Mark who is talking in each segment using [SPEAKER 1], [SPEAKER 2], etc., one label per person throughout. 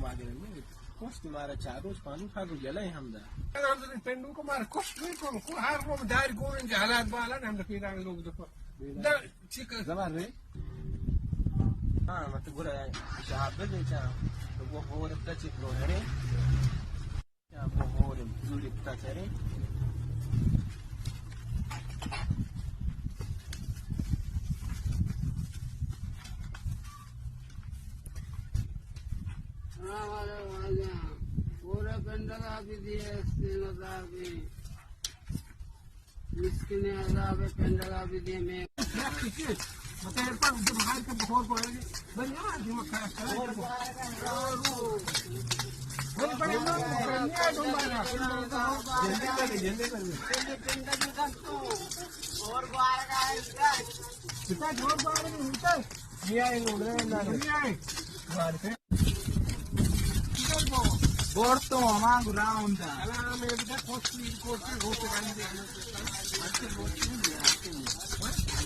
[SPEAKER 1] magari kosti mara charos panu fagu jala hamda hamda pendu ko mara kosti ko har ko dar ko in halat bala hamda pira log do da chik zaman re ha mat gura shabe de cha to wo hore ta chik lo here ya wo hore zuri ta chere पूरे पेंडल भी दिए मिस्किन पेंडल भी दिए मैं Porto amang round. Alam me bida costly hote gandi.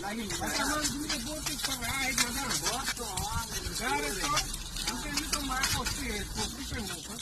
[SPEAKER 1] Lagi amang dumi bote par ride mana. Porto amang. Gare to ante ni to ma costly pe ho.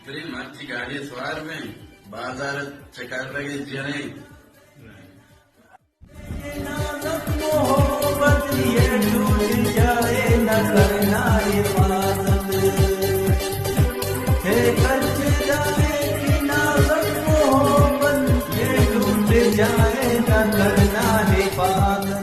[SPEAKER 2] Beri mati gaadi sawar mein bazaar chakar lage jane मोहब्बत ये टूट जाए न करना हिफाजत है कच जाए कि नाज़ुक मोहब्बत ये टूट जाए न करना हिफाजत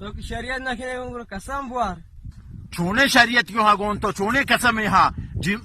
[SPEAKER 1] तो शरीयत ना खेले उनको कसम बुआर.
[SPEAKER 3] चोने शरीयत क्यों हा गुंतो. चोने कसम है हा.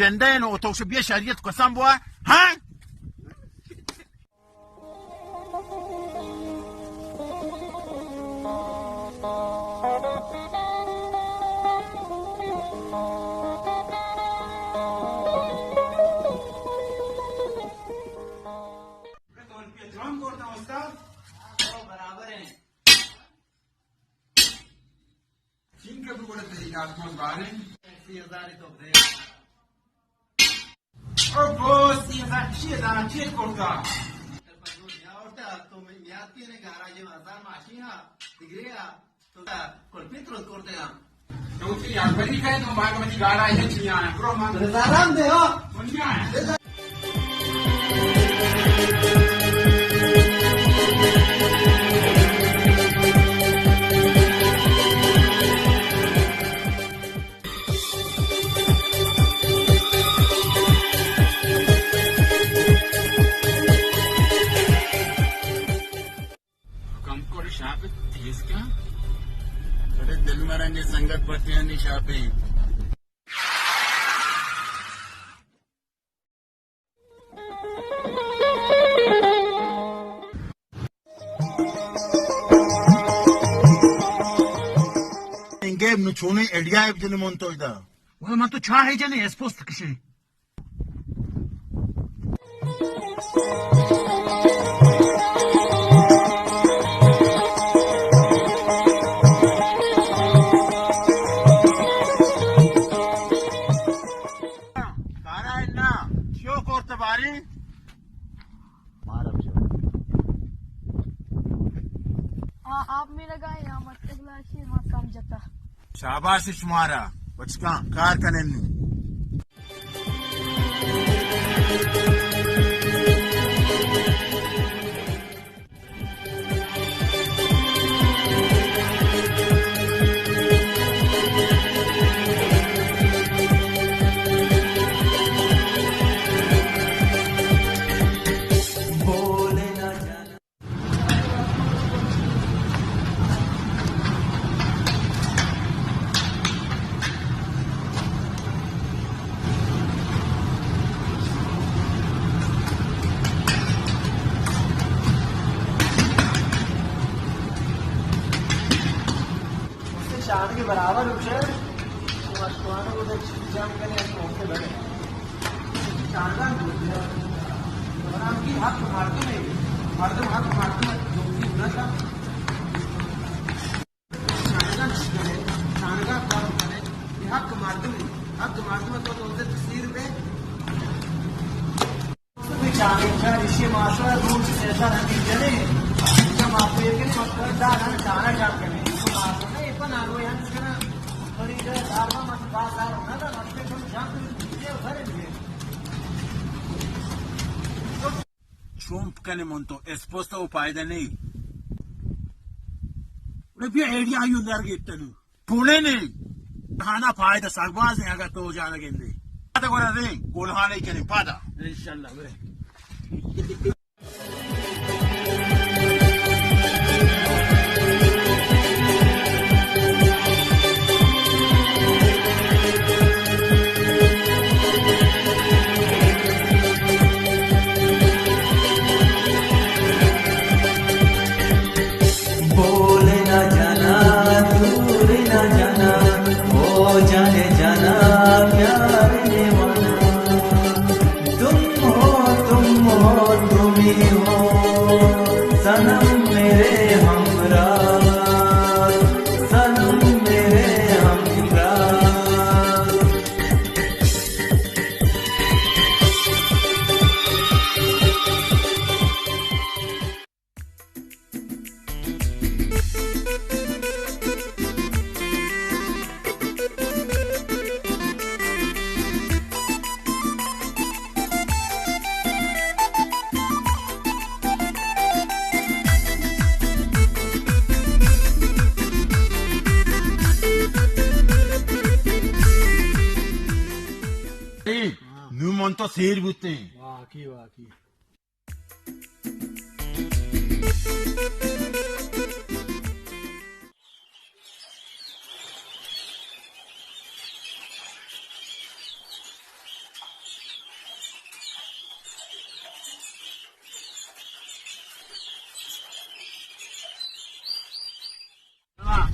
[SPEAKER 3] जंदे नो तो शबिया शरीयत कसम बुआर. हाँ? Karani Sangat Patiyani Shopping. Ingeb nu chune edia evdini montoyda. Wala man to cha hejani espost kişi.
[SPEAKER 4] आप मेरा गाय यहाँ मत तगलाशी वहाँ समझता
[SPEAKER 3] शाबाश तुम्हारा बचका कार कनेन्नु
[SPEAKER 2] चांद के बराबर उछल मस्कुराने को देख जम करने होते बड़े चांदा और हम की हाथ मारते नहीं मर्दम हाथ मारते हैं जो भी ना था चांदा काम करे ये हक मारते में तो उनसे तस्वीर पे चांदा ऋषि माशा रूप से ऐसा नहीं चले जब आप ये के मतलब दाना चाना जाप करें पण आलो यांना थोडी धारणा मत बाजार होना था मत तुम जान ये घर में
[SPEAKER 3] Trump kane monto esposto fayda nahi. Ule bir edia yunlar gittanu. Pune ne? Hana fayda sagbaz ne aga to jana gende. Pada gora re kolhane kene pada. Inshallah bre.
[SPEAKER 2] सनम मेरे हमराह सनम मेरे हमराह
[SPEAKER 3] Nu monto sir butte.
[SPEAKER 1] वाकई वाकई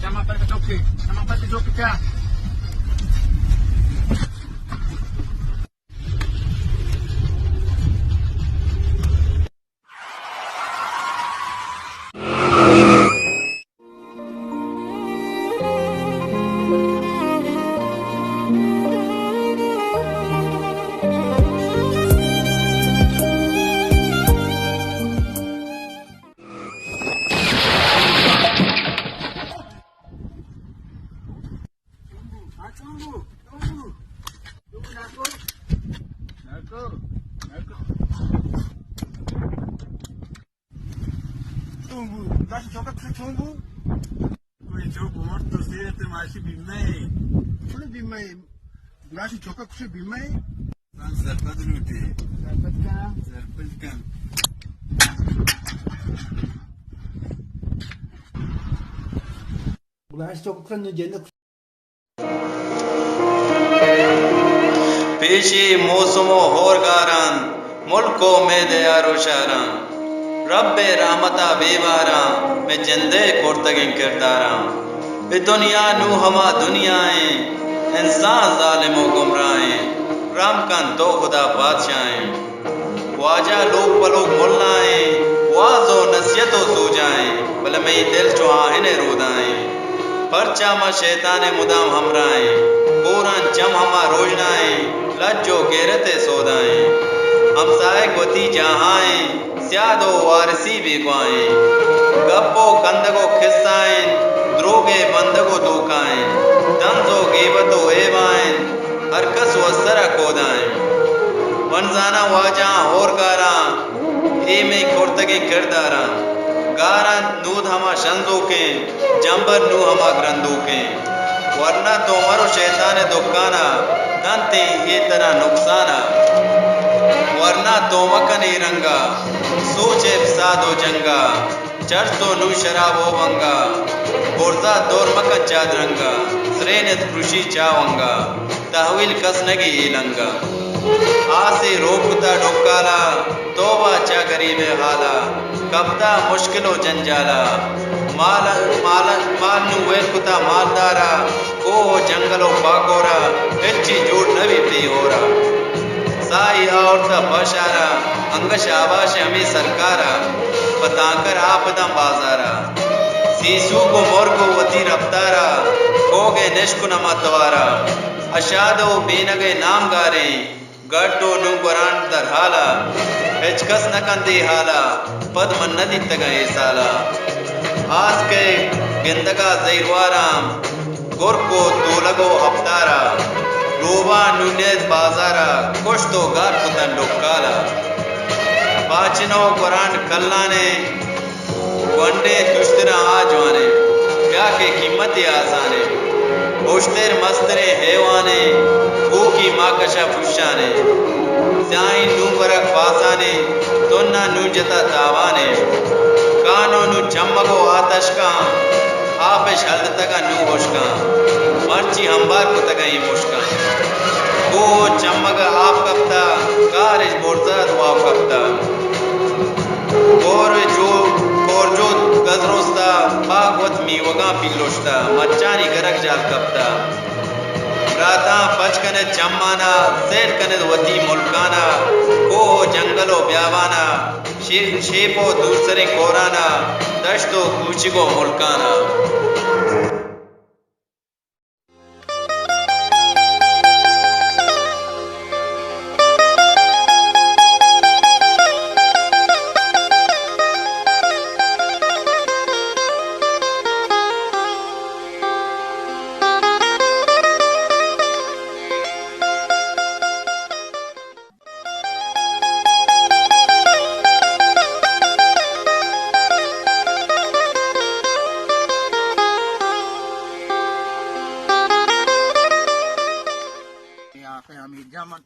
[SPEAKER 3] Chama para que toque क्या Tunggu, das ist sogar zu tunggu. Kui jogo morto sete mashi bimei. Kule bimei. Gashi choka kushe bimei. Lan zarpat luti. Zarpat kan.
[SPEAKER 2] Gashi choka kushe jelle
[SPEAKER 5] पेशी मौसमो होरगारान मुल्को में दयारो शारां रब्बे रहमता बेवारा में जिंदे कोर्तगिन किरदारां ए दुनिया नू हमा दुनियाएं इंसान जालिमो गुमराहें राम कन तो खुदा बादशाहें वाजा लोग पलोग मुल्लाएं वाजो नसीहतो सूजाएं भले मई दिल चो आहिने रोदाएं परचा मा शैताने मुदाम हमराएं पूरन जम हमा रोजनाएं लज्जो गेरते सोदाएं हमसाए गोती जहाएं स्यादो वारसी बेगवाएं गप्पो कंदगो खिस्साएं द्रोगे बंदगो दोकाएं दंजो गेबतो एवाएं हरकस वसरा कोदाएं वनजाना वाजा और गारा ए में कोर्तगे किरदारा गारा नूद हमा शंदो के जंबर नू हमा ग्रंदो के वरना तो मरो शैतान दुकाना दंते ये तरह नुकसाना वरना तो मकन रंगा सोचे सादो जंगा चर्च तो नू शराबो वंगा बोरजा दौर मकन चादरंगा श्रेनित कृषि चावंगा तहवील कसनगी इलंगा आसे रोकता डोकाला तोबा चा गरीबे हाला कब्ता मुश्किलो जंजाला माल माल माल नु वेलकुता मालदारा को जंगलो बागोरा हिच्ची जोड़ नवी पी होरा साई औरता बशारा अंगश आवाश हमें सरकारा बताकर आपदम बाजारा सीसू को मोर को वती रफ्तारा कोगे निष्कु नमतवारा अशादो बेनगे नाम गारे गड्डो नु कुरान दर हाला हिचकस न कंदी हाला पद मन नदी तगए साला आज के गिंदगा जैरवाराम गुर को तोलगो हफ्तारा रोबा नुनेद बाजारा कुछ तो गार पुतन डोकाला पाचनो कुरान कल्लाने वंडे दुश्तरा आजवाने क्या के कीमत आसाने होश्तेर मस्तरे हेवाने की माकशा फुशाने स्याही नू बरक फासाने तोन्ना नू जता तावाने कानो नू चम्मगो आतश का आपेश हल्द तका नू होशका मर्ची हमबार को तका ही मुश्का को चम्मग आप कप्ता कारिज बोरता दुआ कप्ता और जो गजरोस्ता भागवत मी वगा पिलोस्ता मच्चानी गरक जाल कप्ता राता पचकने चम्माना सेठ कने वती मुल्काना को जंगलो ब्यावाना शेपो दूसरे कोराना दश्तो कूचिगो मुल्काना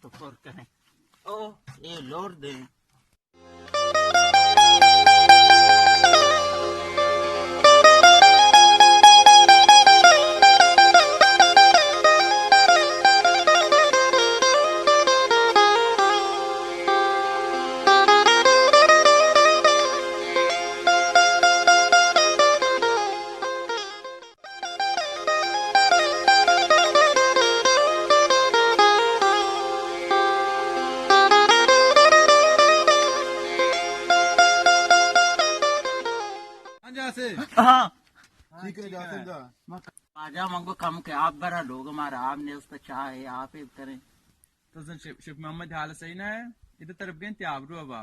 [SPEAKER 2] तो करें ओ ये लोड दे
[SPEAKER 3] ठीक है जाते जा
[SPEAKER 2] आजा मंगो कम के आप बरा लोग हमारा आपने उस पर चाह है आप ही करें
[SPEAKER 6] तो शिफ मोहम्मद हाल सही ना है इधर तरफ गए त्याबरू अबा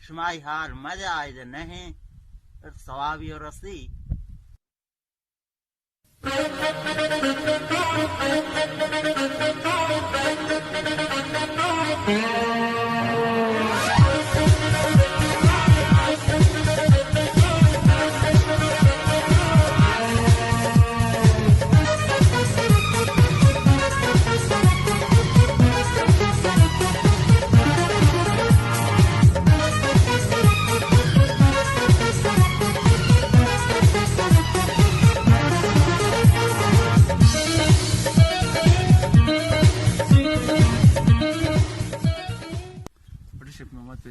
[SPEAKER 2] शुमाई हार मजा आए जे नहीं सवाबी और रसी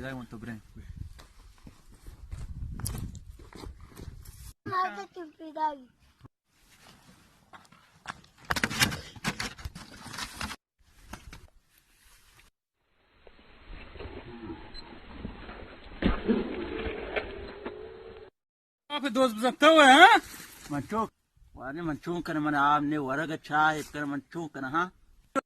[SPEAKER 6] गए वो तो ब्रें
[SPEAKER 4] मारते चुपीदारी
[SPEAKER 1] आप दोस्त बजता हुआ है
[SPEAKER 2] Mancuk. Warni mancuk kana mana amne waraga chai kana mancuk kana ha.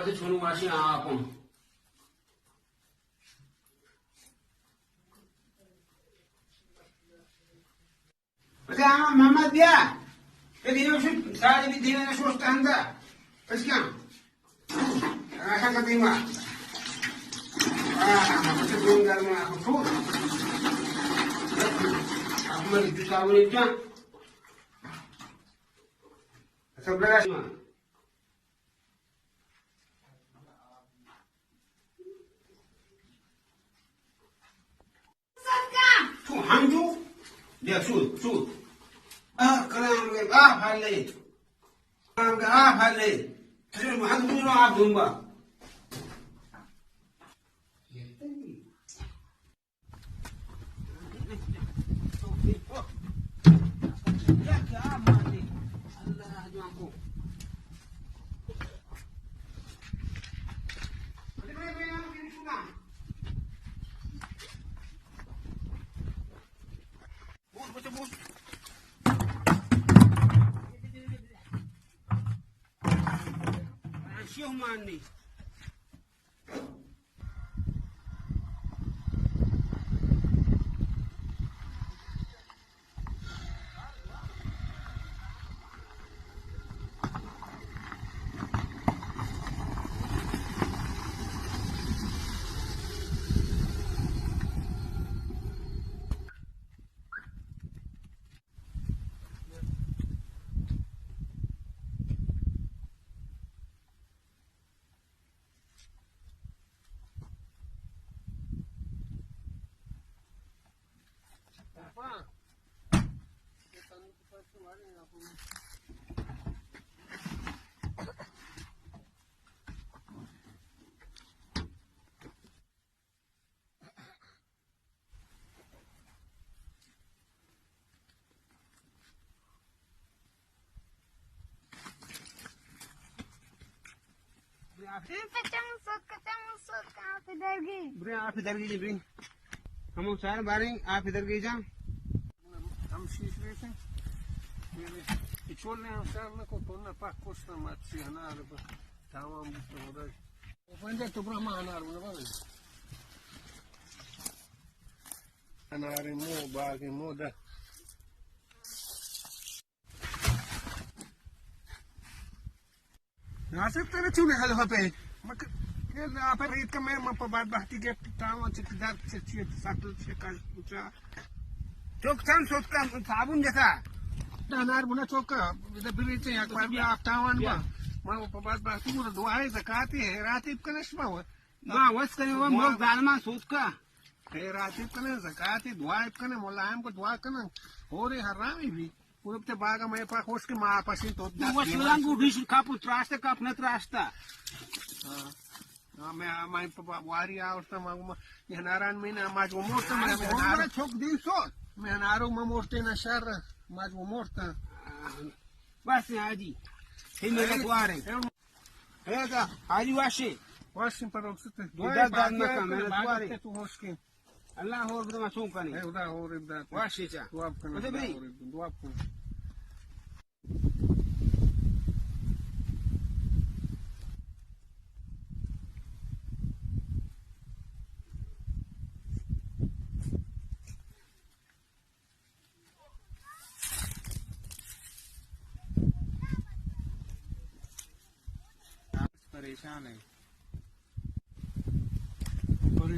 [SPEAKER 2] Pati chunu mashi aapun. Pati ama mama dia. Pati yo shit saari bi dina na shosta handa. Pati kya? Asa ka dima. Pati dungar ma ako food. Ako mali juta wani kya? Asa braga ma. Hanju, dia shoot. Kalam ke hale. Kalam ke hale. Terus hanju no dumba. Ya kya mati. Allah juanku. Mani.
[SPEAKER 4] कच्चा मुसक कहाँ पे डर गई
[SPEAKER 2] ब्रे आप इधर गई ब्रे हम सारे बारे आप इधर गई जा
[SPEAKER 1] हम शीश लेते ये छोड़ने हम सामने को तोड़ना पाक कोसना मत सी हनार पर तावा मुझे होता है वो पंजे तो ब्रह्मा हनार बोले बाबू हनारे मुँह बागे मुँह दा नासिक तेरे चूने हल हो पे मक ये आप रीत का मैं मप बात बाती के तावा चिकदार चिचित सातल चिकल उचा चौक सन सोच का साबुन जैसा हनार बुना चौक इधर फिर इसे यहाँ पर भी आप तावन बा मैं मप बात बाती मुझे दुआएं ज़काती है रातीब का नश्मा हुआ
[SPEAKER 2] मां वस करे वो मोग दालमा सोच का
[SPEAKER 1] है रातीब का ना ज़काती दुआएं का ना मुलायम को दुआ का ना हो रहे हरामी भी पूरे ते बागा मैं पाक होश के माँ पसीन तो
[SPEAKER 2] वो शिवलांग उठीश कापू त्रास्ते कापने त्रास्ता
[SPEAKER 1] हाँ मैं वारी आवड़ता मैं ये नारायण में ना माज वो मोड़ता मैं
[SPEAKER 2] हमारा छोक दिन सो
[SPEAKER 1] मैं नारो मैं मोड़ते ना शर माज वो मोड़ता
[SPEAKER 2] बस आजी हे मेरे द्वारे हे का आजी वाशे
[SPEAKER 1] वाशिंग पर उठते
[SPEAKER 2] इधर दाना का मेरे द्वारे
[SPEAKER 1] तू होश के
[SPEAKER 2] अल्लाह हो बदमा सो कने
[SPEAKER 1] है उधर और इधर
[SPEAKER 2] वाशे चा
[SPEAKER 1] दुआ करना
[SPEAKER 2] मतलब भाई
[SPEAKER 1] दुआ को
[SPEAKER 6] परेशान है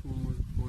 [SPEAKER 1] को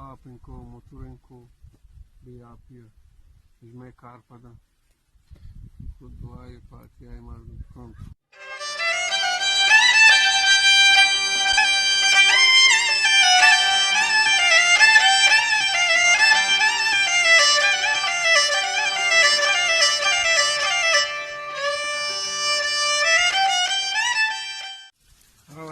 [SPEAKER 1] आप इनको मोटर इनको भी आप ये इसमें कार पदा खुद दुआए फातिहा मर्द कौन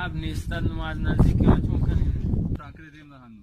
[SPEAKER 6] आप निस्तर नमाज नजदीक क्यों चुमकन टाकरे देम रहनु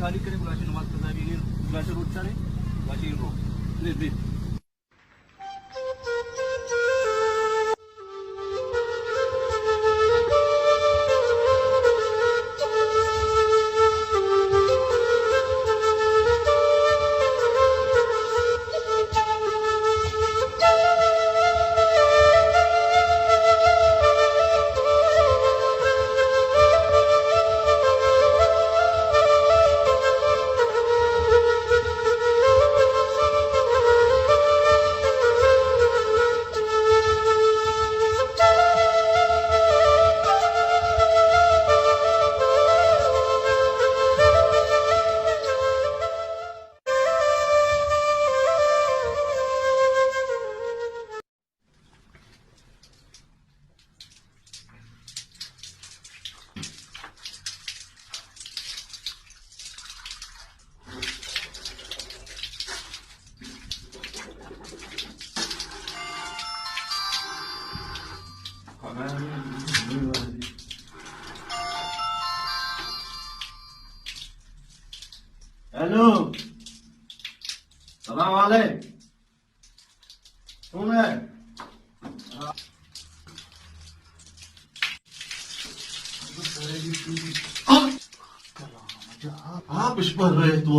[SPEAKER 7] खाली करे बुलाशे नमाज कजा भी बुलाशे रोड चले बुलाशे रो दे
[SPEAKER 3] हेलो सलाम वालेकुम कौन है आप इस पर रहे तो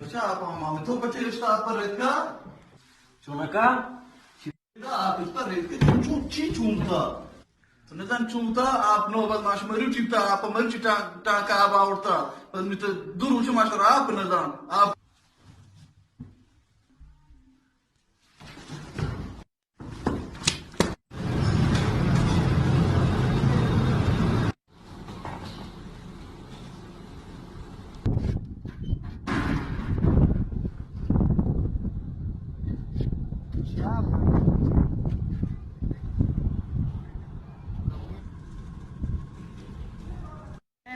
[SPEAKER 3] अच्छा आप हम तो बच्चे रिश्ता आप पर रेत का
[SPEAKER 2] चुनका
[SPEAKER 3] आप इस पर रेत के चूची चूमता तो नजर चूमता आप नो बस माश मरी चिता आप मरी चिता टाका आप आवड़ता बस मित्र दूर उसे माशर आप नजर आप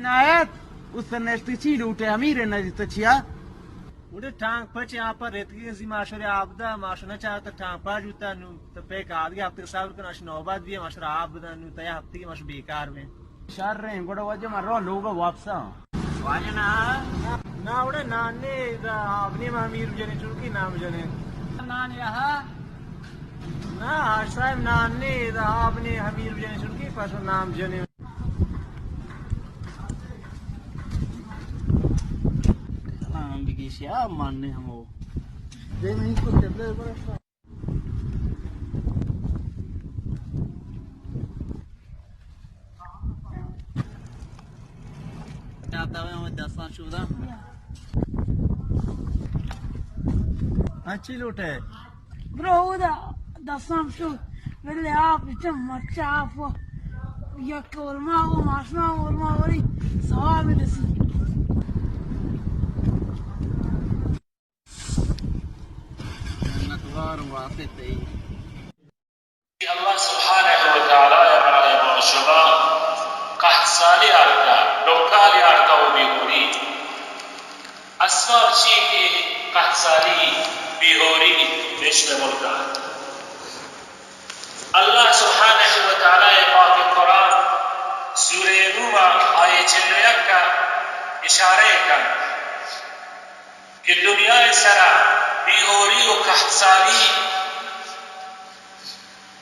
[SPEAKER 2] नायक उस नस्तिची लूटे अमीर नजितचिया
[SPEAKER 8] उड़े टांग पच यहाँ पर रेत की किसी माशरे आपदा माशना चाहता टांग पा जूता नु तो पे काद के हफ्ते साल का नश नौबाद भी माशरा आपदा नु तया हफ्ते की माश बेकार में
[SPEAKER 2] शार रहे गोड़ा वजह मारो लोग वापसा
[SPEAKER 8] वाजना ना उड़े नाने अपने अमीर जने चुकी नाम जने
[SPEAKER 2] नान यहाँ
[SPEAKER 8] ना आश्रम नाने अपने अमीर जने चुकी पास नाम जने
[SPEAKER 2] बिगिशिया मानने हम वो
[SPEAKER 3] दे नहीं इसको टेबलेट पर रखा
[SPEAKER 2] आता है हमें 10 शुदा
[SPEAKER 8] अच्छी लूट है
[SPEAKER 4] Bro, that's some shoot. Really, up, it's a much up. You call my own, my small, my worry. So I'm in the sea.
[SPEAKER 9] Allah subhanahu wa ta'ala ya shaba qahsali arka lokali arka bihuri asfar chi ki qahsali bihuri bishme mulka Allah subhanahu wa ta'ala ya pak Quran sure Rum ayat 61 ka ishare kan कि दुनिया सरा बेहोरी और कहसाली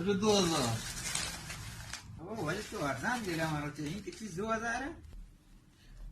[SPEAKER 2] अरे 2000 वो वजह तो अर्जान देगा हमारा चाहिए कितनी 2000 है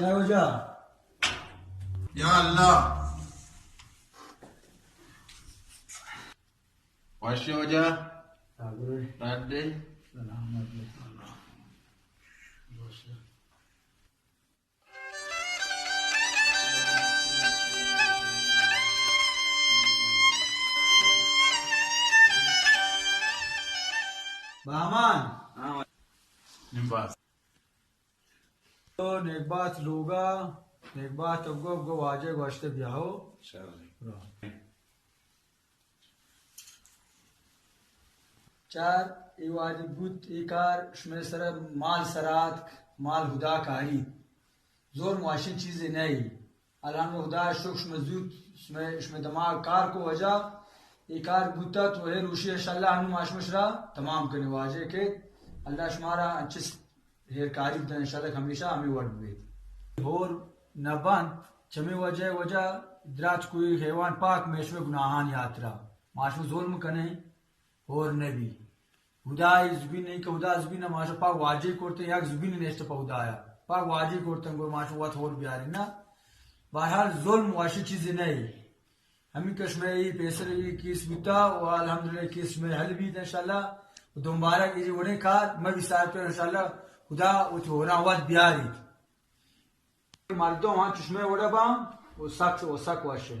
[SPEAKER 2] या वजह
[SPEAKER 3] या अल्लाह वाशी वजह राडे
[SPEAKER 2] बामान
[SPEAKER 3] निम्बास
[SPEAKER 2] एक बात लोगा एक बात अब वाजे वास्ते ब्याहो चार ये वाजिब बुत इकार शमे सर माल सरात माल हुदा कारी जोर मुआशिन चीजें नहीं अलान हुदा शुक्श मजदूत शमे दिमाग कार को वजह इकार बुता तो है रूशी इंशाल्लाह हम माशमशरा तमाम करने वाजे के अल्लाह शुमारा अच्छे हेरकारी बता इंशाल्लाह हमेशा हमें वर्ड हुए और नबान चमे वजह द्राज कोई हैवान पाक मेशवे गुनाहान यात्रा माशु जुल्म कने और नबी हुदाई जुबिन नहीं का हुदा जुबिन माशु पाक वाजी करते या जुबिन नेस्ट पा हुदाया पाक वाजी करते गो माशु वत और बियारी ना बहरहाल जुल्म वाशी चीज नहीं हमें कश्मीरी पैसरे किस बिता और अल्हम्दुलिल्लाह किस में हल भी इंशाल्लाह दोबारा की वड़े कार मैं विस्तार पे इंशाल्लाह खुदा उठोना वत बियारी मर्दों वहां चश्मे वड़ा बाम वो सक वाशे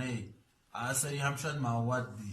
[SPEAKER 3] नहीं आसरी हमशद मावत दी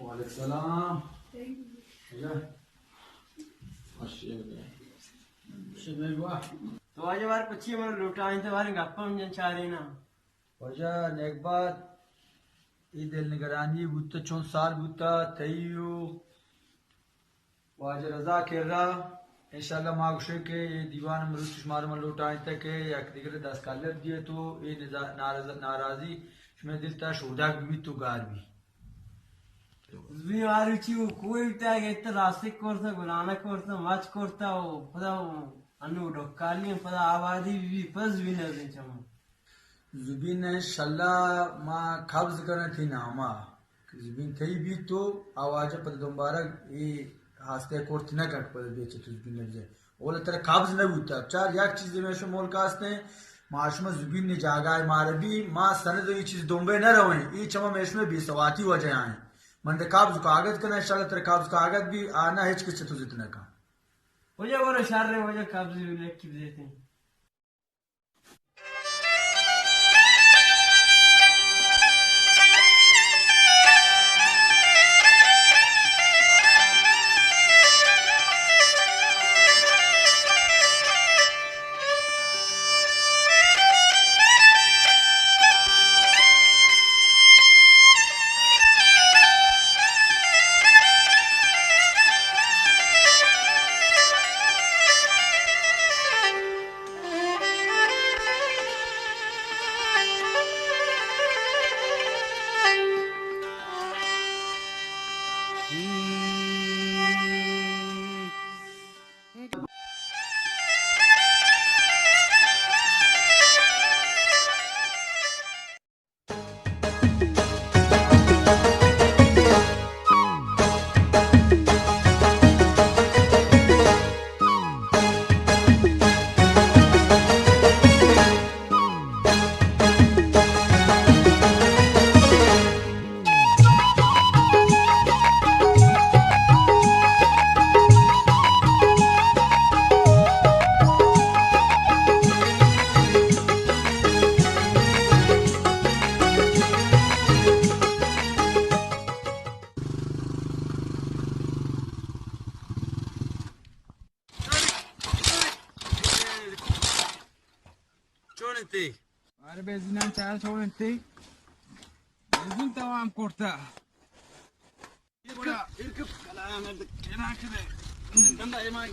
[SPEAKER 2] वालेकुम सलाम
[SPEAKER 8] तो आज बार पछी मन लुटाई तो बार गप्पा में चारे ना
[SPEAKER 2] वजह नेक बात ई दिल निगरानी बुत्ता 4 साल बुत्ता तयू वाज रजा केरा
[SPEAKER 10] इंशाल्लाह मागुशे के ये दीवान मरुच मार मन लौटाए तक के एक दिगरे 10 काले दिए तो ये नाराजी में दिल ता शोदा भी तो गार भी
[SPEAKER 8] विवारुची कोई त्याग इतना रास्ते करता गुलाना करता मच करता हो पता अनु डोकाली पता आबादी भी पस भी नहीं चम
[SPEAKER 10] जुबिन शल्ला मा कब्ज करने थी नामा जुबिन थी भी तो आवाज पर दोबारा ये हास्ते कोर्ट न कर पर बेचे तो जुबिन ने ओला तेरा कब्ज न होता चार एक चीज में शो मोल कास्ते माशमा जुबिन ने जागा है मारे भी मां सनद ये चीज दोंबे न रहे ये चमा में इसमें भी सवाती वजह आए मन कब्ज कागज करना इंशाल्लाह तेरा कब्ज कागज भी आना है किससे तो जितना का
[SPEAKER 8] वजह वो शार रे वजह कब्ज भी लेके देते हैं
[SPEAKER 6] अरे बेजिना चार छोड़ते बेजिन तमाम कोर्ता ये बड़ा इरकब कलाम है केना करे गंदा है माई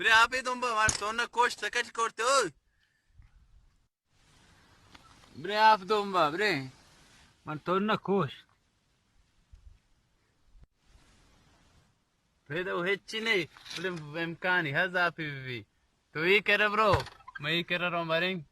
[SPEAKER 6] मेरे आप ही तुम हमारे तो ना कोश सकट करते हो मेरे आप तुम बाबरे मन तो ना कोश फिर तो हिच्ची नहीं बोले इम्कान ही हज़ आप भी तो ये कर ब्रो मैं ही कर रहा हूँ बारिंग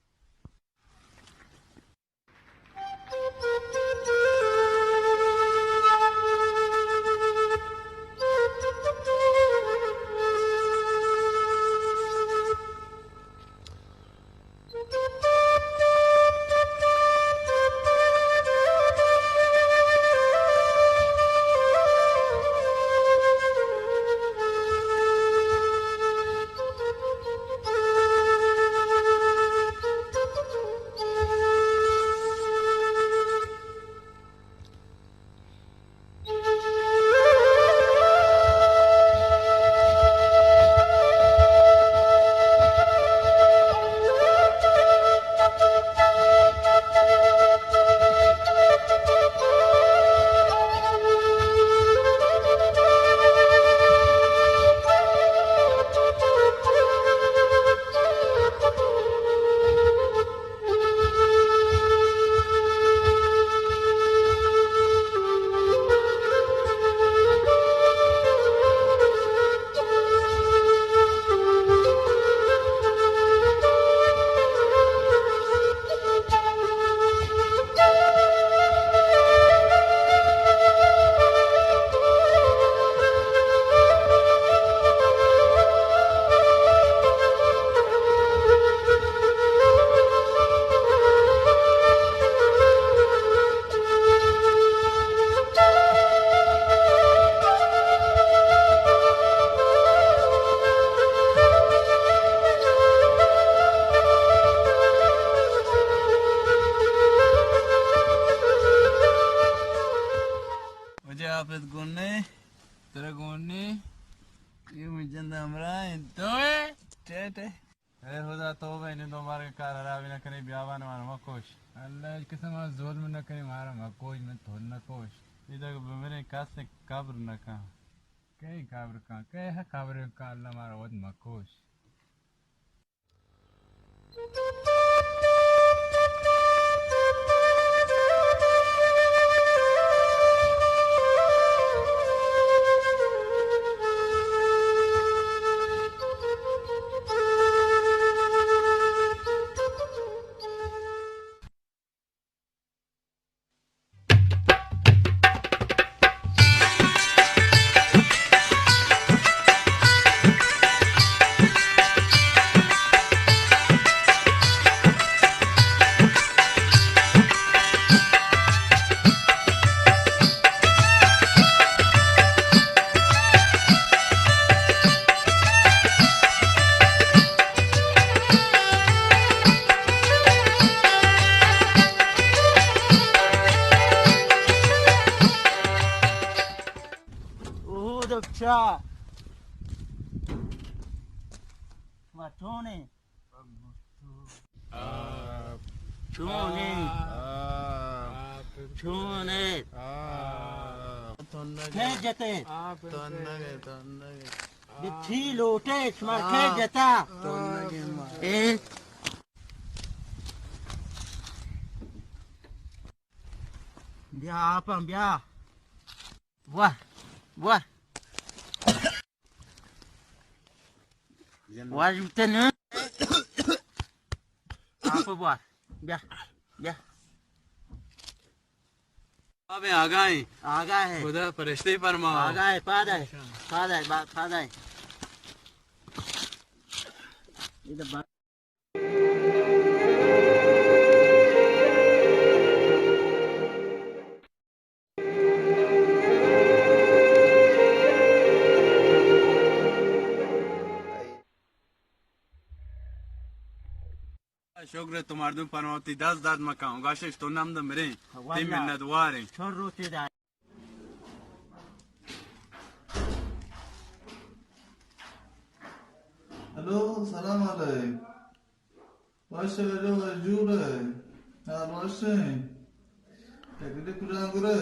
[SPEAKER 7] मुझे आप गुन्ने
[SPEAKER 6] तेरे गोने
[SPEAKER 7] ये मुझे हमरा
[SPEAKER 6] तो है
[SPEAKER 7] टे
[SPEAKER 6] ए खुदा तौबा इन दोबारा के कार हराबी न करे ब्यावान मार मकोश अल्लाह किस्म जुल्म न करे मारा मकोश में थोड़ न कोश इधर मेरे कास से कब्र न का कई कब्र का कई है कब्र का अल्लाह मारा वद मकोश
[SPEAKER 2] Cha. Matone. Chone. Chone. Kejete. Bithi lote smar kejeta. Eh. Bia apa bia? Wah. Wah. Wah, you ten huh? Apa buat? Biar, biar.
[SPEAKER 7] अबे आ गए
[SPEAKER 2] है
[SPEAKER 7] खुदा फरिश्ते फरमाओ
[SPEAKER 2] आ गए पादे पादे इधर
[SPEAKER 7] शुक्र तुम्हारे दूं परमावती 10 दाद मकाऊं गाशिश तो नाम द मेरे तीन मिन्नत वारे
[SPEAKER 2] छोड़ रोते दा
[SPEAKER 7] हेलो सलाम अलैकुम वाशे जो वजूद है यार वाशे एकड़े कुरांगरे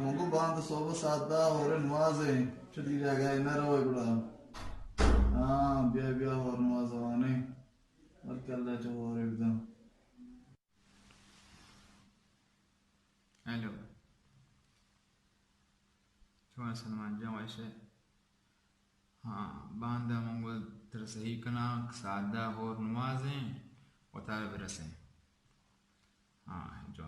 [SPEAKER 7] मंगो बांध सोबो सादा और नवाजे चली जाएगा इना रो एकड़ा बिया और नवाजवाने और कल्ला जो और एकदम
[SPEAKER 6] हेलो शुआ सलमान जाओ ऐसे हाँ बांधा मंगल तर सही कना सादा और नमाजें उतार बरसे हाँ जो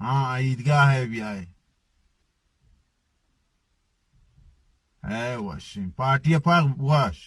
[SPEAKER 3] हाँ ईदगाह है भी आए है वाशिंग पार्टी पाक वाश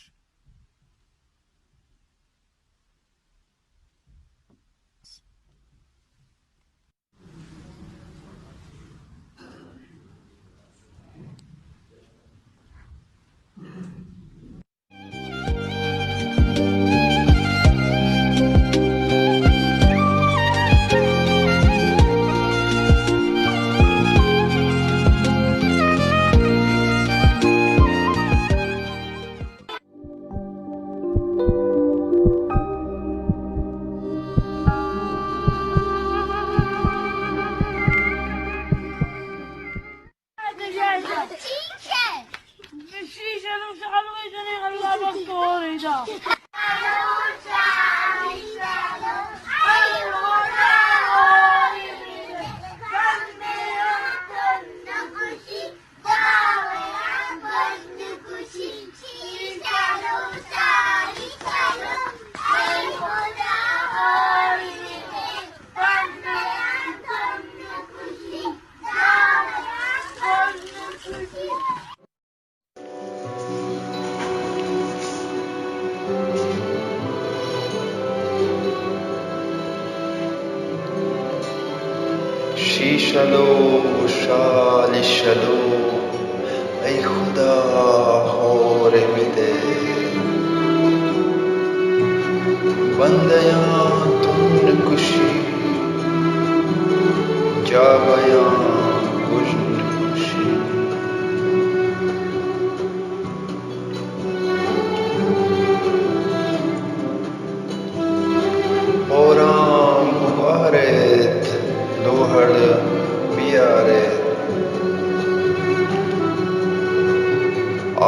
[SPEAKER 5] शीशलो शालिशलो ऐ खुदा होर मिदे बंदयां तुन कुशी जावयां गुजन खुशी ओराम मुबारक लोहड़ बियारे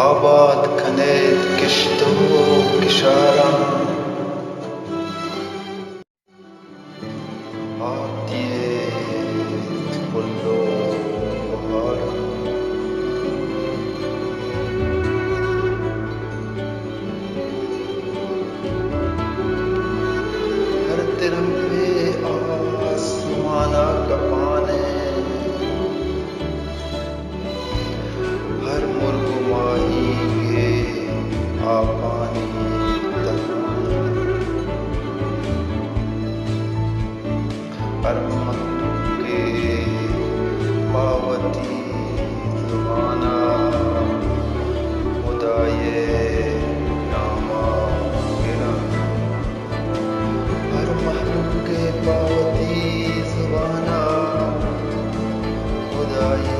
[SPEAKER 5] आबाद खनेत किश्तो किशारा आतिए बुल्लो बहारा हर तिरंगे आसमाना कपाने हर मुर्ग माही के आपानी तहाने हर मनु के पावती जुबाना खुदाये नामा गिरा हर महलूक के पावती जुबाना खुदाये